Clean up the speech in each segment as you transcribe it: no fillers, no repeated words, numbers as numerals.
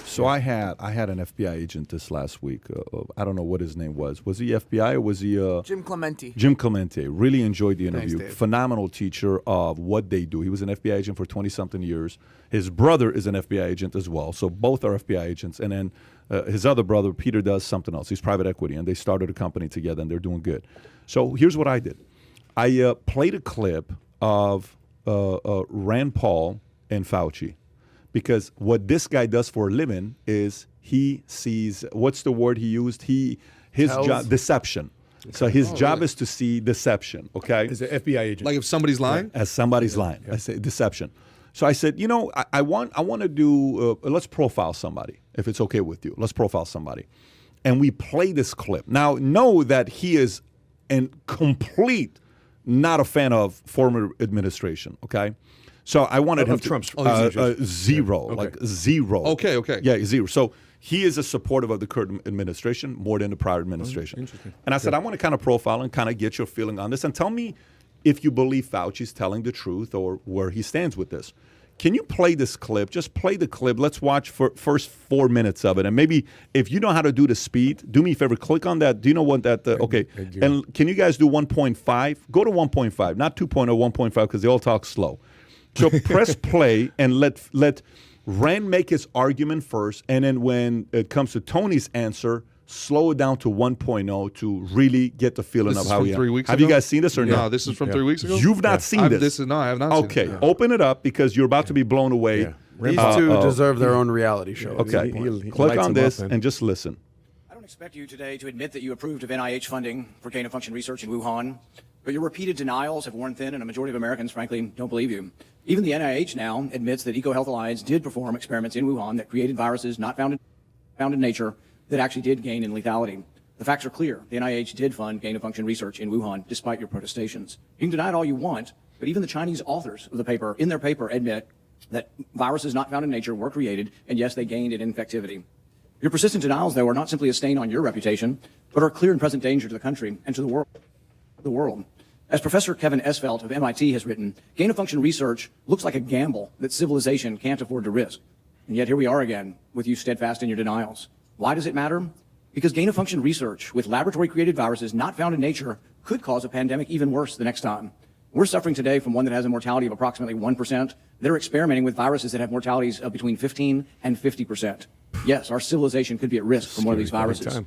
So I had an FBI agent this last week. I don't know what his name was. Was he FBI or was he Jim Clemente? Jim Clemente. Really enjoyed the interview. Dave. Phenomenal teacher of what they do. He was an FBI agent for 20-something years. His brother is an FBI agent as well. So both are FBI agents. And then his other brother, Peter, does something else. He's private equity, and they started a company together, and they're doing good. So here's what I did. I played a clip of Rand Paul and Fauci, because what this guy does for a living is he sees, what's the word he used? His job, deception. So his job is to see deception, okay? As an FBI agent. Like if somebody's lying? As somebody's lying. I say deception. So I said, I want to do, let's profile somebody, if it's okay with you. Let's profile somebody. And we play this clip. Now, know that he is in complete not a fan of former administration, okay? So I wanted him of to, Trump's zero, Okay. like zero. Okay. Yeah, zero. So he is a supportive of the current administration more than the prior administration. Interesting. And I said, I want to kind of profile and kind of get your feeling on this, and tell me if you believe Fauci's telling the truth or where he stands with this. Can you play this clip? Just play the clip. Let's watch for first 4 minutes of it. And maybe if you know how to do the speed, do me a favor, click on that. Do you know what that, okay. I do. And can you guys do 1.5? Go to 1.5, not 2.0, 1.5, because they all talk slow. So press play and let Rand make his argument first. And then when it comes to Tony's answer, slow it down to 1.0 to really get the feeling This of is how from he 3 weeks Have ago? you guys seen this or No, not? this is from 3 weeks ago? You've not seen this. No, I have not Okay, seen it. open it up because you're about to be blown away. Yeah. These two deserve their own reality show. Okay, He click lights on them this up, and just listen. I don't expect you today to admit that you approved of NIH funding for gain-of-function research in Wuhan, but your repeated denials have worn thin, and a majority of Americans, frankly, don't believe you. Even the NIH now admits that EcoHealth Alliance did perform experiments in Wuhan that created viruses not found in nature that actually did gain in lethality. The facts are clear. The NIH did fund gain-of-function research in Wuhan, despite your protestations. You can deny it all you want, but even the Chinese authors of the paper, in their paper, admit that viruses not found in nature were created, and yes, they gained in infectivity. Your persistent denials, though, are not simply a stain on your reputation, but are a clear and present danger to the country and to the world. As Professor Kevin Esvelt of MIT has written, gain-of-function research looks like a gamble that civilization can't afford to risk. And yet here we are again, with you steadfast in your denials. Why does it matter? Because gain-of-function research with laboratory-created viruses not found in nature could cause a pandemic even worse the next time. We're suffering today from one that has a mortality of approximately 1%. They're experimenting with viruses that have mortalities of between 15 and 50%. Yes, our civilization could be at risk from one of these viruses.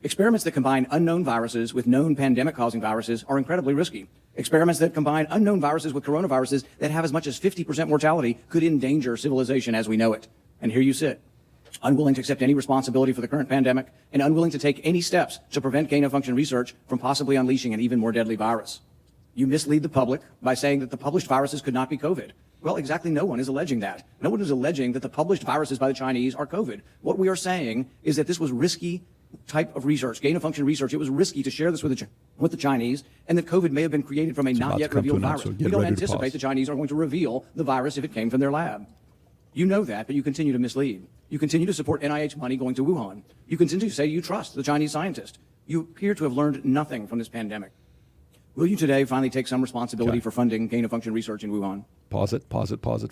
Experiments that combine unknown viruses with known pandemic-causing viruses are incredibly risky. Experiments that combine unknown viruses with coronaviruses that have as much as 50% mortality could endanger civilization as we know it. And here you sit, unwilling to accept any responsibility for the current pandemic and unwilling to take any steps to prevent gain-of-function research from possibly unleashing an even more deadly virus. You mislead the public by saying that the published viruses could not be COVID. Well, exactly no one is alleging that. No one is alleging that the published viruses by the Chinese are COVID. What we are saying is that this was risky type of research, gain-of-function research. It was risky to share this with the Chinese, and that COVID may have been created from a not yet revealed virus. We don't anticipate the Chinese are going to reveal the virus if it came from their lab. You know that, but you continue to mislead. You continue to support NIH money going to Wuhan. You continue to say you trust the Chinese scientist. You appear to have learned nothing from this pandemic. Will you today finally take some responsibility for funding gain-of-function research in Wuhan? Pause it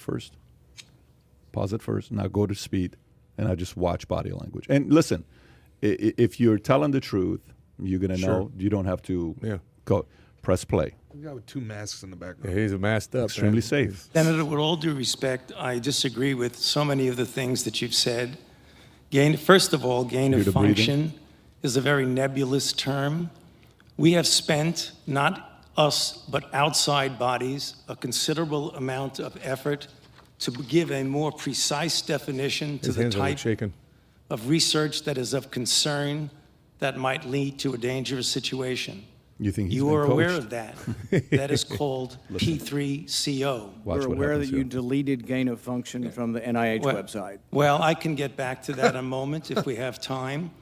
first. Pause it first. Now go to speed, and I just watch body language. And listen, if you're telling the truth, you're going to know. You don't have to go. Press play. The guy with two masks in the background. Yeah, he's masked up. Extremely safe. Senator, with all due respect, I disagree with so many of the things that you've said. First of all, gain of function is a very nebulous term. We have spent, not us, but outside bodies, a considerable amount of effort to give a more precise definition to the type of research that is of concern that might lead to a dangerous situation. You think he's you been are aware coached? of that. That is called P3CO. We're aware that you deleted gain-of-function from the NIH website. Well, I can get back to that in a moment if we have time.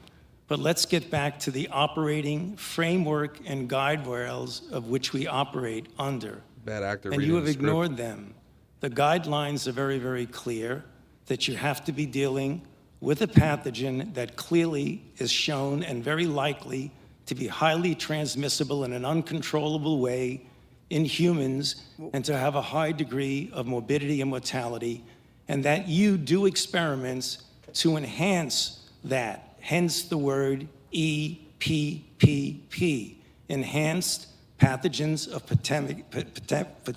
But let's get back to the operating framework and guide rails of which we operate under. Bad actor. And you have ignored them. The guidelines are very, very clear that you have to be dealing with a pathogen that clearly is shown and very likely to be highly transmissible in an uncontrollable way in humans and to have a high degree of morbidity and mortality, and that you do experiments to enhance that, hence the word EPPP, enhanced pathogens of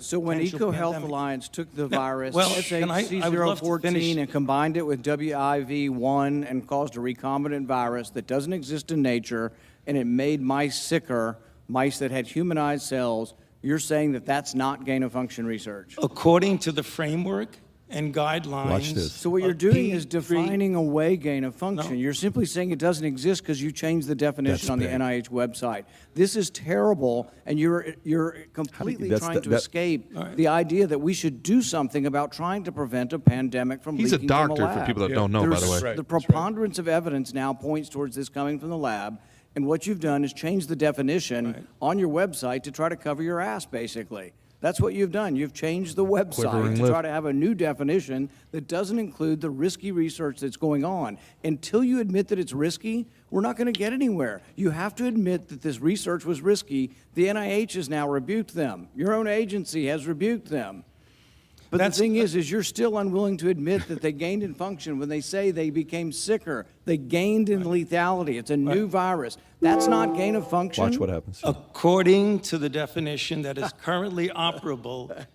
So when potential EcoHealth pandemic. Alliance took the Now, virus well, can I would love to finish. SHC014 and combined it with WIV1 and caused a recombinant virus that doesn't exist in nature, and it made mice sicker, mice that had humanized cells, you're saying that that's not gain-of-function research? According to the framework and guidelines. Watch this. So what you're of doing is P3 defining away gain-of-function. No. You're simply saying it doesn't exist because you changed the definition That's on the big. NIH website. This is terrible, and you're completely that's- trying to that- escape the idea that we should do something about trying to prevent a pandemic from He's a leaking from a doctor lab. for people that don't know, by the way. The preponderance of evidence now points towards this coming from the lab, and what you've done is change the definition on your website to try to cover your ass, basically. That's what you've done. You've changed the website Quivering to lip. try to have a new definition that doesn't include the risky research that's going on. Until you admit that it's risky, we're not going to get anywhere. You have to admit that this research was risky. The NIH has now rebuked them. Your own agency has rebuked them. But the thing is you're still unwilling to admit that they gained in function when they say they became sicker. They gained in lethality. It's a new virus. That's not gain of function. Watch what happens. According to the definition that is currently operable,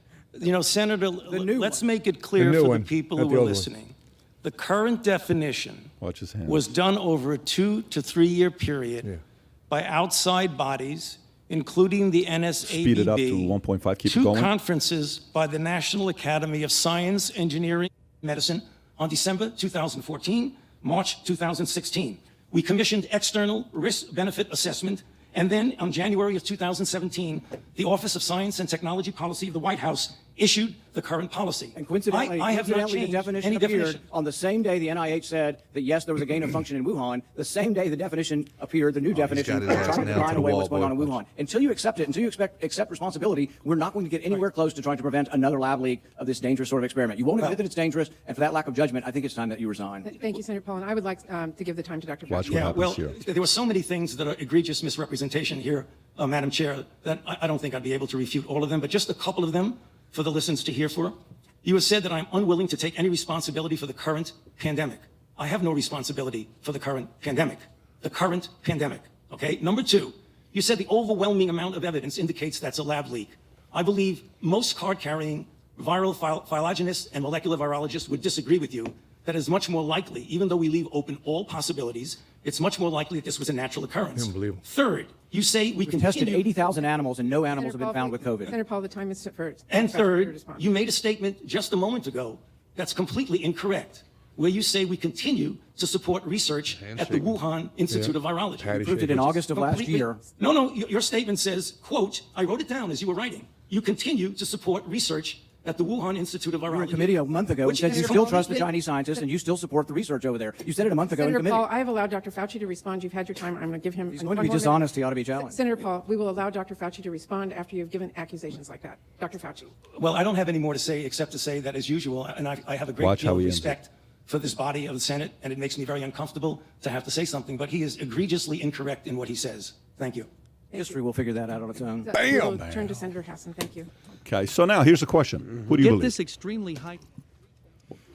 Senator, new let's one. make it clear The new for one, the people not who the are old one. listening. The current definition Watch his hand. was done over a 2 to 3 year period by outside bodies, including the NSABB. Speed it up to 1.5. Keep it two going. conferences by the National Academy of Science, Engineering, and Medicine on December 2014, March 2016. We commissioned external risk-benefit assessment, and then on January of 2017, the Office of Science and Technology Policy of the White House issued the current policy. And coincidentally, I have not coincidentally, changed the definition any appeared definition. on the same day the NIH said that, yes, there was a gain of function in Wuhan. The same day the definition appeared, the new definition, got his ass trying to nailed to define the away wall, what's going on in boy. Wuhan. Until you accept it, until you accept responsibility, we're not going to get anywhere close to trying to prevent another lab leak of this dangerous sort of experiment. You won't admit that it's dangerous, and for that lack of judgment, I think it's time that you resign. Thank you, Senator Paul. And I would like to give the time to Dr. Watch Fauci. what Yeah, happens well, here. there were so many things that are egregious misrepresentation here, Madam Chair, that I don't think I'd be able to refute all of them, but just a couple of them for the listeners to hear for. You have said that I'm unwilling to take any responsibility for the current pandemic. I have no responsibility for the current pandemic. The current pandemic, okay? Number two, you said the overwhelming amount of evidence indicates that's a lab leak. I believe most card-carrying viral phylogenists and molecular virologists would disagree with you that is much more likely, even though we leave open all possibilities, it's much more likely that this was a natural occurrence. Unbelievable. Third, you say we We've tested continue. 80,000 animals, and no animals have Senator been found with Paul, COVID. Senator Paul, the time is for And Dr. Fauci to third, respond. you made a statement just a moment ago that's completely incorrect, where you say we continue to support research at the Wuhan Institute of Virology. Patty Proved it in Shake. August of last Completely- year. No, your statement says, quote, I wrote it down as you were writing. You continue to support research at the Wuhan Institute of Virology. You were in committee a month ago and Which said you Senator still Paul- trust the Chinese scientists and you still support the research over there. You said it a month ago in Senator committee. Paul, I have allowed Dr. Fauci to respond. You've had your time. I'm going to give him. He's one going to be more minute. dishonest. He ought to be challenged. Senator Paul, we will allow Dr. Fauci to respond after you've given accusations like that. Dr. Fauci. Well, I don't have any more to say except to say that, as usual, and I have a great Watch deal how of he ends it. respect for this body of the Senate, and it makes me very uncomfortable to have to say something, but he is egregiously incorrect in what he says. Thank you. History will figure that out on its own. We will turn to Senator Hassan. Thank you. Okay, so now here's the question. Who do you Get believe? this extremely high.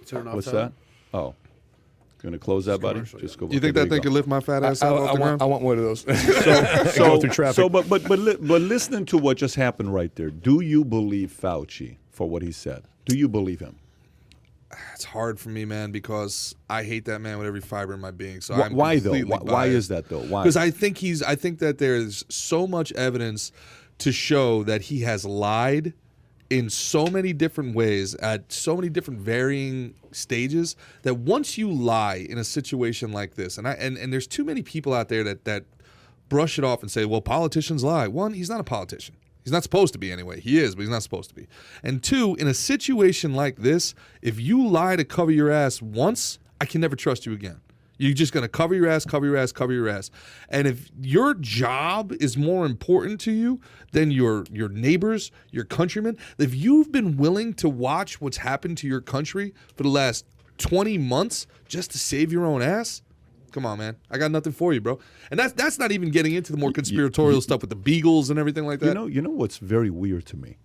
Turn off What's time. that? Oh. Going to close that, buddy? commercial, Just go. You think there that thing go. could lift my fat ass I, out I off the want, ground? I want one of those. So, Go through traffic. but listening to what just happened right there, do you believe Fauci for what he said? Do you believe him? It's hard for me, man, because I hate that man with every fiber in my being. So I'm Why though? completely Why is that though? Why? Because I think that there's so much evidence to show that he has lied in so many different ways at so many different varying stages that once you lie in a situation like this, and there's too many people out there that brush it off and say, well, politicians lie. One, he's not a politician. He's not supposed to be anyway. He is, but he's not supposed to be. And two, in a situation like this, if you lie to cover your ass once, I can never trust you again. You're just going to cover your ass, cover your ass, cover your ass. And if your job is more important to you than your neighbors, your countrymen, if you've been willing to watch what's happened to your country for the last 20 months just to save your own ass, come on, man. I got nothing for you, bro. And that's not even getting into the more conspiratorial stuff with the Beagles and everything like that. You know what's very weird to me?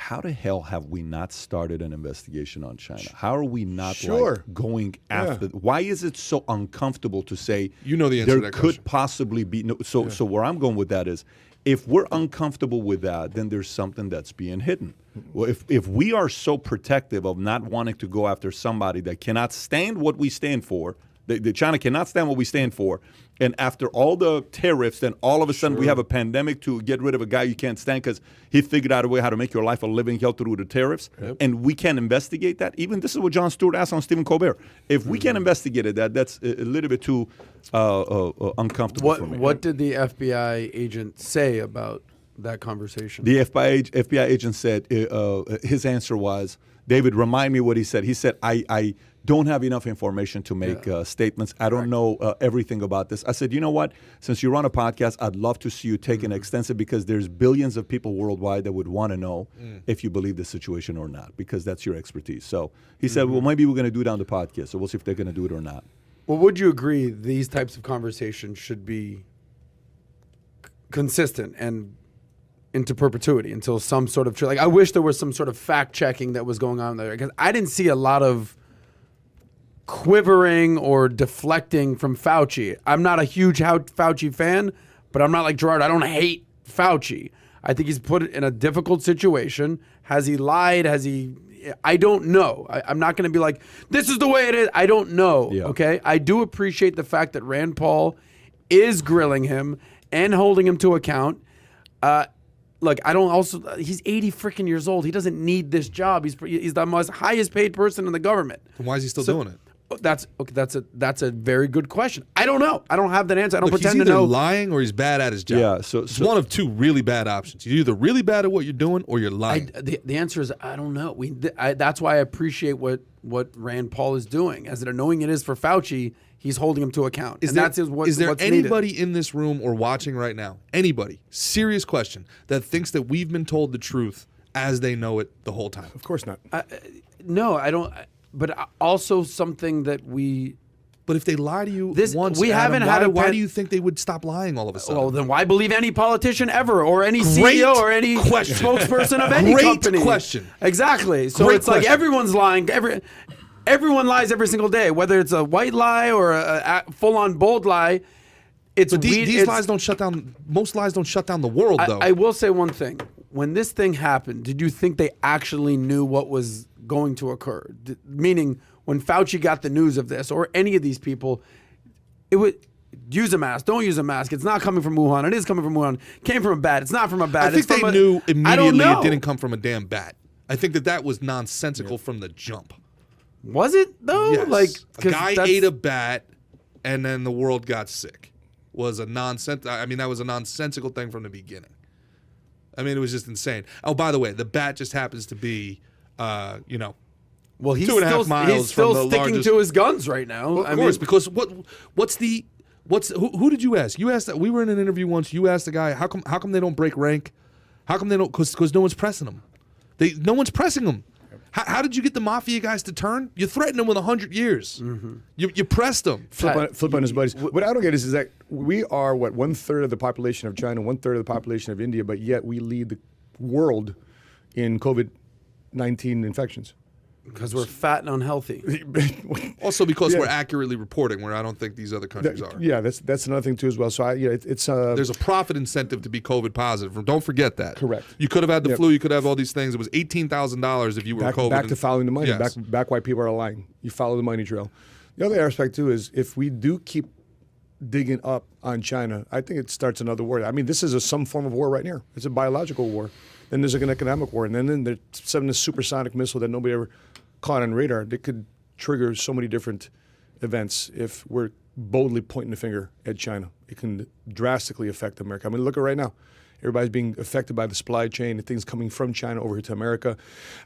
how the hell have we not started an investigation on China? How are we not Sure. like going after? Why is it so uncomfortable to say You know the answer to there that could question. possibly be no? So where I'm going with that is, if we're uncomfortable with that, then there's something that's being hidden. Well, if we are so protective of not wanting to go after somebody that cannot stand what we stand for, the China cannot stand what we stand for, and after all the tariffs, then all of a sudden we have a pandemic to get rid of a guy you can't stand because he figured out a way how to make your life a living hell through the tariffs, and we can't investigate that. Even this is what Jon Stewart asked on Stephen Colbert. If we can't investigate it, that's a little bit too uncomfortable for me. What did the FBI agent say about that conversation? The FBI agent said his answer was, David, remind me what he said. He said, I don't have enough information to make statements. I don't know everything about this. I said, you know what? Since you run a podcast, I'd love to see you take an extensive, because there's billions of people worldwide that would want to know if you believe the situation or not, because that's your expertise. So he said, well, maybe we're going to do it on the podcast. So we'll see if they're going to do it or not. Well, would you agree these types of conversations should be consistent and into perpetuity until some sort of like, I wish there was some sort of fact checking that was going on there, because I didn't see a lot of quivering or deflecting from Fauci. I'm not a huge Fauci fan, but I'm not like Gerard. I don't hate Fauci. I think he's put it in a difficult situation. Has he lied? Has he? I don't know. I'm not going to be like, this is the way it is. I don't know. Yeah. Okay. I do appreciate the fact that Rand Paul is grilling him and holding him to account. Look, I don't also. He's 80 freaking years old. He doesn't need this job. He's the most highest paid person in the government. Then why is he still doing it? That's okay. That's a very good question. I don't know. I don't have that answer. I don't Look, pretend he's to either know. lying or he's bad at his job. Yeah, so it's one of two really bad options. You're either really bad at what you're doing or you're lying. The answer is I don't know. That's why I appreciate what Rand Paul is doing. As annoying it is for Fauci, he's holding him to account. Is there what's anybody needed. in this room or watching right now, anybody, serious question, that thinks that we've been told the truth as they know it the whole time? Of course not. No, I don't. But also something that we. But if they lie to you once, we haven't had why do you think they would stop lying all of a sudden? Well, then why believe any politician ever, or any Great CEO, or any question. spokesperson of any Great company? question. Exactly. So Great it's like question. everyone's lying. Everyone lies every single day, whether it's a white lie or a full-on bold lie. It's But these lies don't shut down. Most lies don't shut down the world, though. I will say one thing. When this thing happened, did you think they actually knew what was going to occur? Meaning, when Fauci got the news of this, or any of these people, it would use a mask. Don't use a mask. It's not coming from Wuhan. It is coming from Wuhan. Came from a bat. It's not from a bat. I think it's from they knew I don't immediately know. it didn't come from a damn bat. I think that was nonsensical from the jump. Was it though? Yes. Like a 'cause guy that's- ate a bat, and then the world got sick. Was a nonsense. I mean, that was a nonsensical thing from the beginning. I mean, it was just insane. Oh, by the way, the bat just happens to be, Well, he's 2.5 still, miles he's still from the sticking largest- to his guns right now. Well, of course, because who did you ask? You asked that we were in an interview once. You asked the guy, how come they don't break rank? How come they don't? Because no one's pressing them. No one's pressing them. How did you get the mafia guys to turn? You threatened them with 100 years. Mm-hmm. You pressed them. Flip on his buddies. What I don't get is that we are, 1/3 of the population of China, 1/3 of the population of India, but yet we lead the world in COVID-19 infections. Because we're fat and unhealthy. Also because Yeah. we're accurately reporting, where I don't think these other countries are. Yeah, that's another thing too as well. So it's There's a profit incentive to be COVID positive. Don't forget that. Correct. You could have had the Yep. flu. You could have all these things. It was $18,000 if you were COVID. back to following the money. Yes. Back why people are lying. You follow the money trail. The other aspect too is if we do keep digging up on China, I think it starts another war. I mean, this is some form of war right now. It's a biological war. Then there's an economic war, and then they're sending a supersonic missile that nobody ever caught on radar. That could trigger so many different events if we're boldly pointing the finger at China. It can drastically affect America. I mean, look at right now. Everybody's being affected by the supply chain and things coming from China over here to America.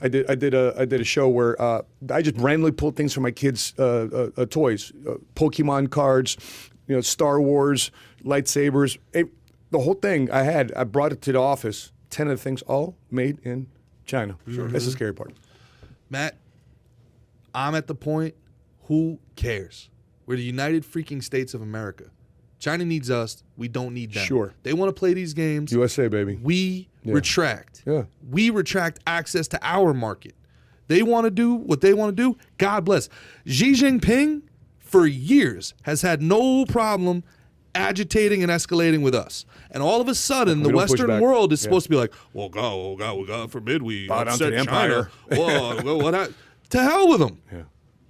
I did a show where I just randomly pulled things from my kids' toys, Pokemon cards, Star Wars, lightsabers. The whole thing I brought it to the office. 10 of the things all made in China. Sure. That's the scary part. Matt, I'm at the point, who cares? We're the United freaking States of America. China needs us. We don't need them. Sure. They want to play these games. USA, baby. We retract. Yeah. We retract access to our market. They want to do what they want to do. God bless. Xi Jinping, for years, has had no problem agitating and escalating with us. And all of a sudden, the don't push Western back. world is Yeah. supposed to be like, well, God forbid we Bow down to upset the China. empire. Whoa, what? To hell with them. Yeah.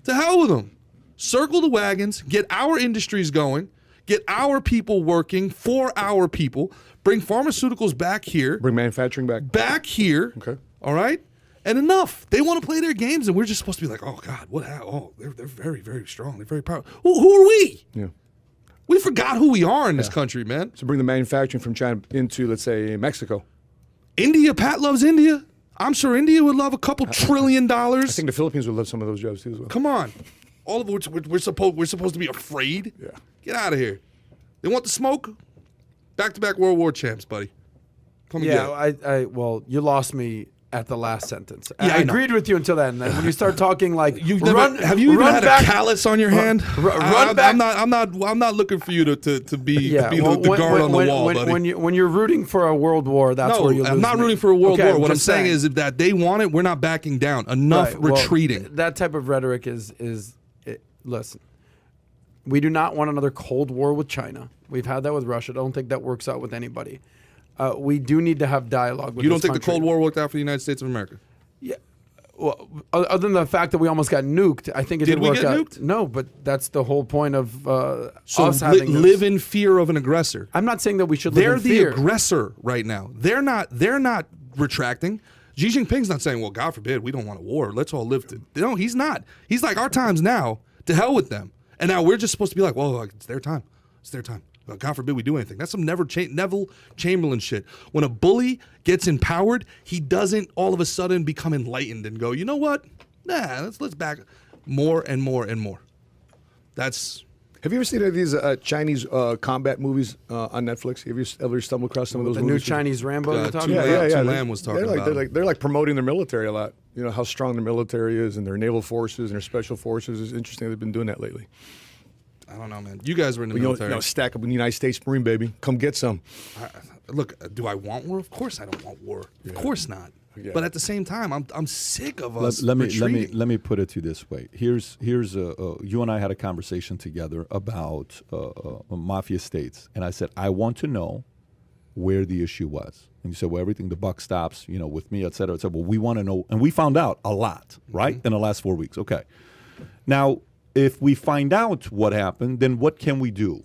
To hell with them. Circle the wagons, get our industries going, get our people working for our people, bring pharmaceuticals back here. Bring manufacturing back. Back here. Okay. All right? And enough. They want to play their games, and we're just supposed to be like, oh, God, what happened? Oh, they're very, very strong. They're very powerful. Who are we? Yeah. We forgot who we are in this country, man. So bring the manufacturing from China into, let's say, Mexico. India, Pat loves India. I'm sure India would love a couple $1 trillion. I think the Philippines would love some of those jobs too as well. Come on. All of which we're supposed to be afraid. Yeah. Get out of here. They want the smoke? Back-to-back World War champs, buddy. Come and get it. Yeah, well, you lost me at the last sentence. Yeah, I I know. agreed with you until then. And when you start talking like, Have you even had a callus on your hand? Run back. I'm not looking for you to be Yeah, the guard on the wall, buddy. when you're rooting for a world war, that's where you lose I'm not me. rooting for a world Okay, war. What I'm just saying is if that they want it, we're not backing down. Enough Right, well, retreating. that type of rhetoric listen, we do not want another Cold War with China. We've had that with Russia. I don't think that works out with anybody. We do need to have dialogue with You don't this think country. the Cold War worked out for the United States of America? Yeah. Well, other than the fact that we almost got nuked, I think it did we work get out. nuked? No, but that's the whole point of So us having nukes. live in fear of an aggressor. I'm not saying that we should They're live in the fear. aggressor right now. They're not retracting. Xi Jinping's not saying, well, God forbid, we don't want a war. Let's all live to. No, he's not. He's like, our time's now. To hell with them. And now we're just supposed to be like, well, it's their time. It's their time. Well, God forbid we do anything. That's some Neville Chamberlain shit. When a bully gets empowered, he doesn't all of a sudden become enlightened and go, you know what? Nah, let's back more and more and more. That's. Have you ever seen any of these Chinese combat movies on Netflix? Have you ever stumbled across some of those The new movies? Chinese Rambo you're talking Tulane- about? Tulane was talking about it. They're like promoting their military a lot. You know how strong their military is and their naval forces and their special forces. It's interesting they've been doing that lately. I don't know, man. You guys were in the You military. know, stack up in the United States Marine, baby. Come get some. Look, do I want war? Of course I don't want war. Of course not. Yeah. But at the same time, I'm sick of us Let me retreating. put it to you this way. Here's you and I had a conversation together about mafia states, and I said I want to know where the issue was, and you said, well, everything the buck stops, with me, et cetera, et cetera. Well, we want to know, and we found out a lot, right, in the last 4 weeks. Okay, now if we find out what happened, then what can we do?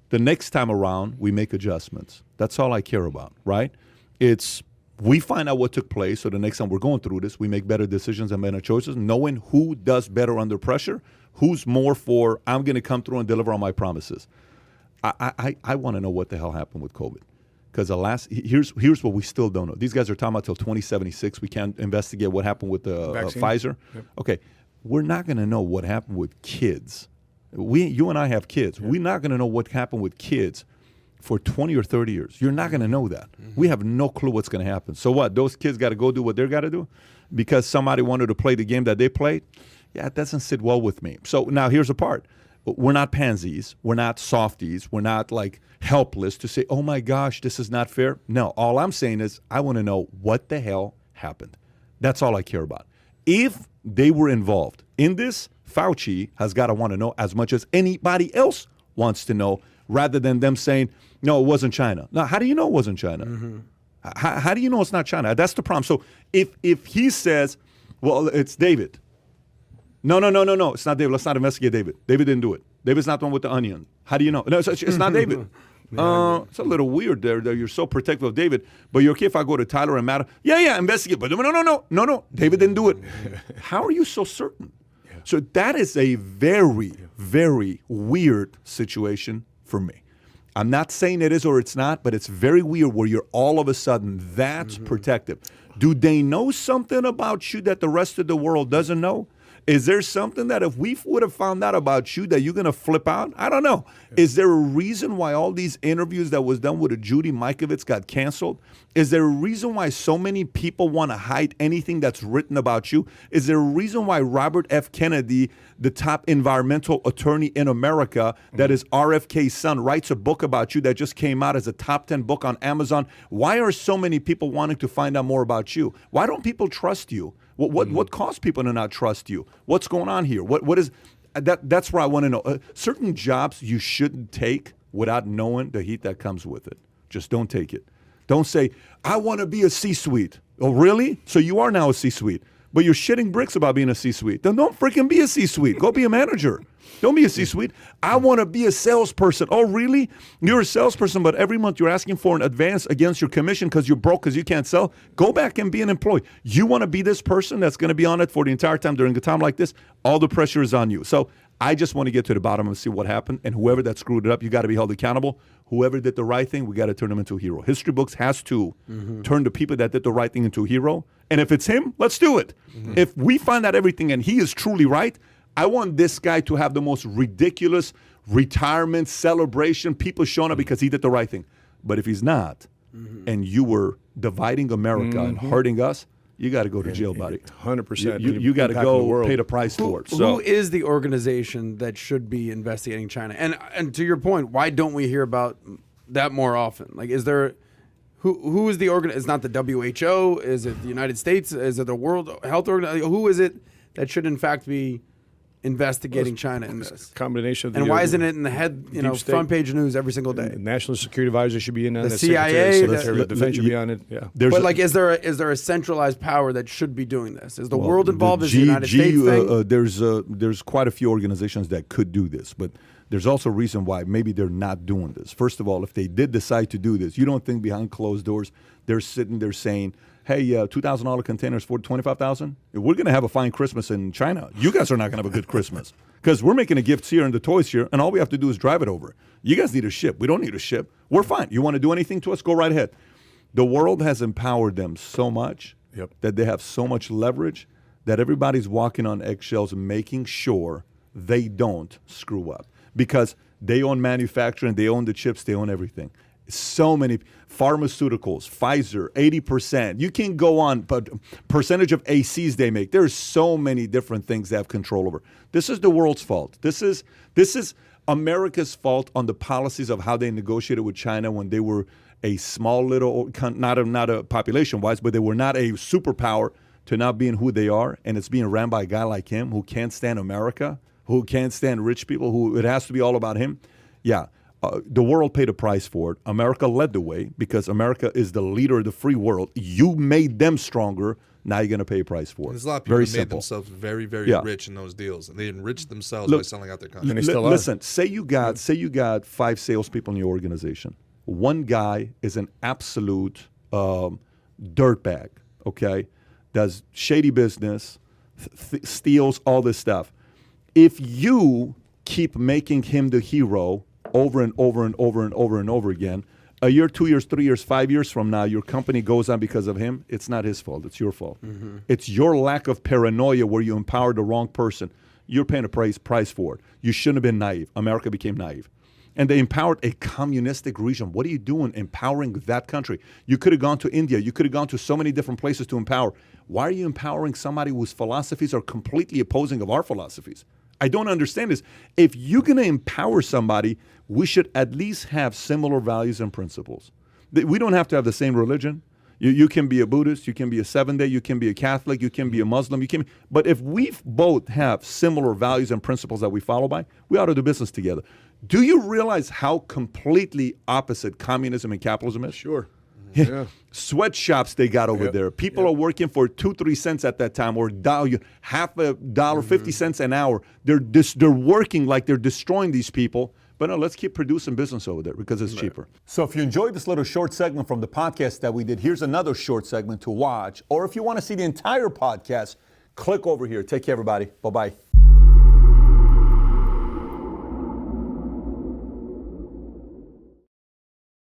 The next time around, we make adjustments. That's all I care about, right? It's we find out what took place, so the next time we're going through this, we make better decisions and better choices, knowing who does better under pressure, who's more for, I'm going to come through and deliver on my promises. I want to know what the hell happened with COVID. Because here's what we still don't know. These guys are talking about till 2076. We can't investigate what happened with the Pfizer. Yep. Okay, we're not going to know what happened with kids. You and I have kids. Yep. We're not going to know what happened with kids for 20 or 30 years. You're not going to know that. Mm-hmm. We have no clue what's going to happen. So what? Those kids got to go do what they're got to do because somebody wanted to play the game that they played? Yeah, it doesn't sit well with me. So now here's the part. We're not pansies. We're not softies. We're not like helpless to say, oh my gosh, this is not fair. No, all I'm saying is I want to know what the hell happened. That's all I care about. If they were involved in this, Fauci has got to want to know as much as anybody else wants to know, rather than them saying, no, it wasn't China. Now, how do you know it wasn't China? Mm-hmm. How do you know it's not China? That's the problem. So if he says, well, it's David. No, it's not David. Let's not investigate David. David didn't do it. David's not the one with the onion. How do you know? No, it's not David. It's a little weird there that you're so protective of David, but you're okay if I go to Tyler and Matt. Yeah, investigate. But no. David didn't do it. How are you so certain? Yeah. So that is a very, very weird situation for me. I'm not saying it is or it's not, but it's very weird where you're all of a sudden that's protective. Do they know something about you that the rest of the world doesn't know? Is there something that if we would have found out about you that you're going to flip out? I don't know. Is there a reason why all these interviews that was done with Judy Mikovits got canceled? Is there a reason why so many people want to hide anything that's written about you? Is there a reason why Robert F. Kennedy, the top environmental attorney in America, that is RFK's son, writes a book about you that just came out as a top 10 book on Amazon? Why are so many people wanting to find out more about you? Why don't people trust you? What caused people to not trust you? What's going on here? What is that? That's where I want to know. Certain jobs you shouldn't take without knowing the heat that comes with it. Just don't take it. Don't say, I want to be a C-suite. Oh, really? So you are now a C-suite, but you're shitting bricks about being a C-suite. Then don't freaking be a C-suite. Go be a manager. Don't be a C-suite. I want to be a salesperson. Oh, really? You're a salesperson, but every month you're asking for an advance against your commission because you're broke because you can't sell. Go back and be an employee. You want to be this person that's going to be on it for the entire time during a time like this? All the pressure is on you. So I just want to get to the bottom and see what happened. And whoever that screwed it up, you got to be held accountable. Whoever did the right thing, we got to turn them into a hero. History books has to turn the people that did the right thing into a hero. And if it's him, let's do it. If we find out everything and he is truly right, I want this guy to have the most ridiculous retirement celebration, people showing up because he did the right thing. But if he's not, and you were dividing America and hurting us, you got to go to jail, buddy. 100%. You got to go pay the price for it. Who is the organization that should be investigating China? And to your point, why don't we hear about that more often? Like, is there who is the organization? It's not the WHO. Is it the United States? Is it the World Health Organization? Who is it that should in fact be investigating China in this? Combination of the and why isn't it in the head, front page news every single day? The National Security Advisor should be in on the that. CIA, Secretary of Defense should be on it. Yeah. But like, is there a centralized power that should be doing this? Is the world involved? Is the United States thing? There's quite a few organizations that could do this, but there's also a reason why maybe they're not doing this. First of all, if they did decide to do this, you don't think behind closed doors they're sitting there saying, hey, $2,000 containers for $25,000? We're going to have a fine Christmas in China. You guys are not going to have a good Christmas because we're making the gifts here and the toys here, and all we have to do is drive it over. You guys need a ship. We don't need a ship. We're fine. You want to do anything to us? Go right ahead. The world has empowered them so much that they have so much leverage that everybody's walking on eggshells and making sure they don't screw up because they own manufacturing, they own the chips, they own everything. So many pharmaceuticals, Pfizer, 80%. You can go on, but percentage of ACs they make. There's so many different things they have control over. This is the world's fault. This is America's fault on the policies of how they negotiated with China when they were a small little, not a population-wise, but they were not a superpower to now being who they are, and it's being ran by a guy like him who can't stand America, who can't stand rich people, who it has to be all about him. Yeah. The world paid a price for it. America led the way because America is the leader of the free world. You made them stronger. Now you're going to pay a price for it. There's a lot of people very who made simple. themselves very, very rich in those deals, and they enriched themselves by selling out their country. And they still are. Listen, say you got 5 salespeople in your organization. One guy is an absolute dirtbag. Okay, does shady business, steals all this stuff. If you keep making him the hero over and over and over and over and over again, a year, 2 years, 3 years, 5 years from now, your company goes on because of him. It's not his fault. It's your fault. It's your lack of paranoia where you empowered the wrong person. You're paying a price for it. You shouldn't have been naive. America became naive. And they empowered a communistic region. What are you doing empowering that country? You could have gone to India. You could have gone to so many different places to empower. Why are you empowering somebody whose philosophies are completely opposing of our philosophies? I don't understand this. If you're going to empower somebody, we should at least have similar values and principles. We don't have to have the same religion. You can be a Buddhist, you can be a Seventh-day, you can be a Catholic, you can be a Muslim, but if we both have similar values and principles that we follow by, we ought to do business together. Do you realize how completely opposite communism and capitalism is? Sure. Yeah. Sweatshops they got over there. People are working for 2-3 cents at that time, or half a dollar, 50 cents an hour. They're working like they're destroying these people. But no, let's keep producing business over there because it's cheaper. So if you enjoyed this little short segment from the podcast that we did, here's another short segment to watch. Or if you want to see the entire podcast, click over here. Take care, everybody. Bye-bye.